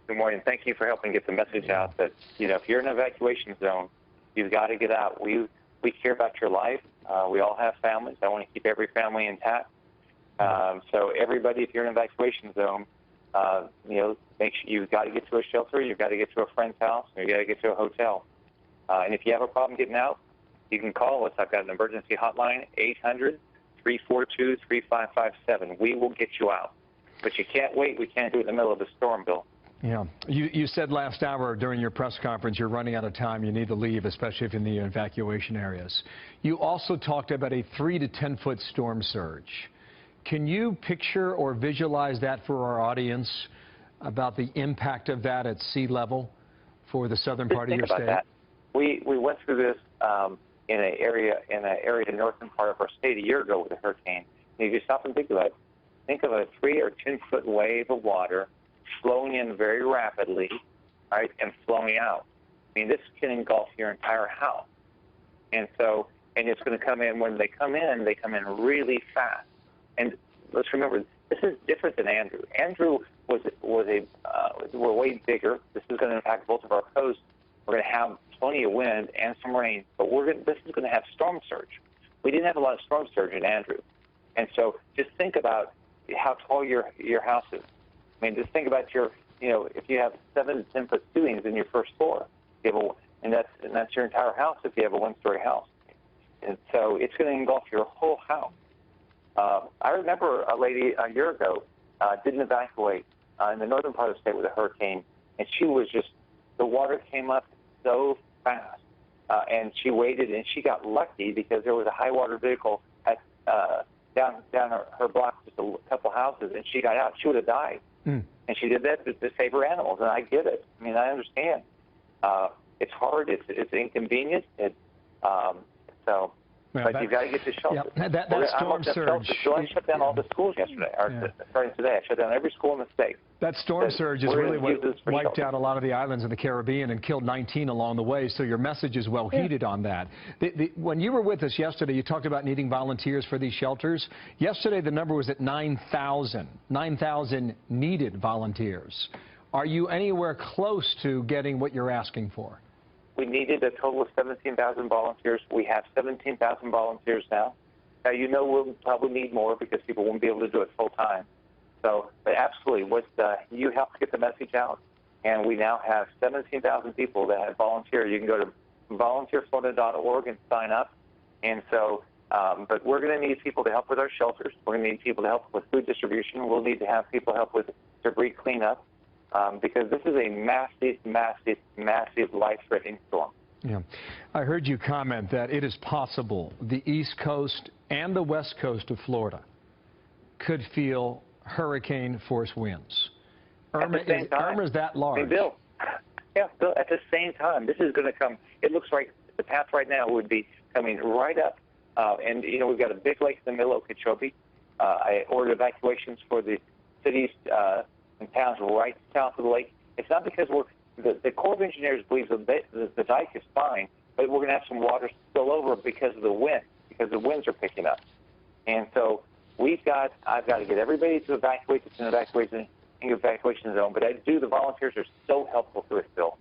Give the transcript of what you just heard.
Good morning. Thank you for helping get the message out that, if you're in an evacuation zone, you've got to get out. We care about your life. We all have families. I want to keep every family intact. So everybody, if you're in an evacuation zone, make sure you've got to get to a shelter, you've got to get to a friend's house, or you've got to get to a hotel. And if you have a problem getting out, you can call us. I've got an emergency hotline, 800-342-3557. We will get you out. But you can't wait. We can't do it in the middle of a storm, Bill. Yeah. You said last hour during your press conference you're running out of time. You need to leave, especially if in the evacuation areas. You also talked about a 3 to 10 foot storm surge. Can you picture or visualize that for our audience about the impact of that at sea level for the southern part of your state? That. We went through this in an area in the northern part of our state a year ago with a hurricane. And if you stop and think about it, think of a 3 or 10 foot wave of water flowing in very rapidly, right, and flowing out. I mean, this can engulf your entire house. And it's going to come in. When they come in really fast. And let's remember, this is different than Andrew. Andrew was way bigger. This is going to impact both of our coasts. We're going to have plenty of wind and some rain, but this is going to have storm surge. We didn't have a lot of storm surge in Andrew. And so just think about how tall your house is. I mean, just think about if you have 7 to 10 foot ceilings in your first floor, and that's your entire house if you have a 1-story house. And so it's going to engulf your whole house. I remember a lady a year ago didn't evacuate in the northern part of the state with a hurricane, and the water came up so fast, and she waited, and she got lucky because there was a high water vehicle down her block, just a couple houses, and she got out. She would have died. And she did that to save her animals, and I get it. I mean, I understand. It's hard. It's inconvenient. But you've got to get to shelter. Yeah, that storm surge. So I shut down all the schools yesterday, starting today. I shut down every school in the state. That storm surge is really what wiped out a lot of the islands in the Caribbean and killed 19 along the way, so your message is well heeded on that. When you were with us yesterday, you talked about needing volunteers for these shelters. Yesterday, the number was at 9,000. 9,000 needed volunteers. Are you anywhere close to getting what you're asking for? We needed a total of 17,000 volunteers. We have 17,000 volunteers now. Now, we'll probably need more because people won't be able to do it full time. So, but absolutely, you helped get the message out, and we now have 17,000 people that have volunteered. You can go to volunteerflorida.org and sign up. And so, but we're going to need people to help with our shelters. We're going to need people to help with food distribution. We'll need to have people help with debris cleanup. Because this is a massive, massive, massive life-threatening storm. Yeah. I heard you comment that it is possible the East Coast and the West Coast of Florida could feel hurricane-force winds. Irma is that large? Hey, Bill, Bill, at the same time, this is going to come. It looks like the path right now would be coming right up. And, we've got a big lake in the middle of Okeechobee. I ordered evacuations for the cities and towns right south of the lake. It's not because the Corps of Engineers believes the dike is fine, but we're going to have some water spill over because of the wind, because the winds are picking up. And so I've got to get everybody to evacuate. It's an evacuation zone, but the volunteers are so helpful to us, Bill.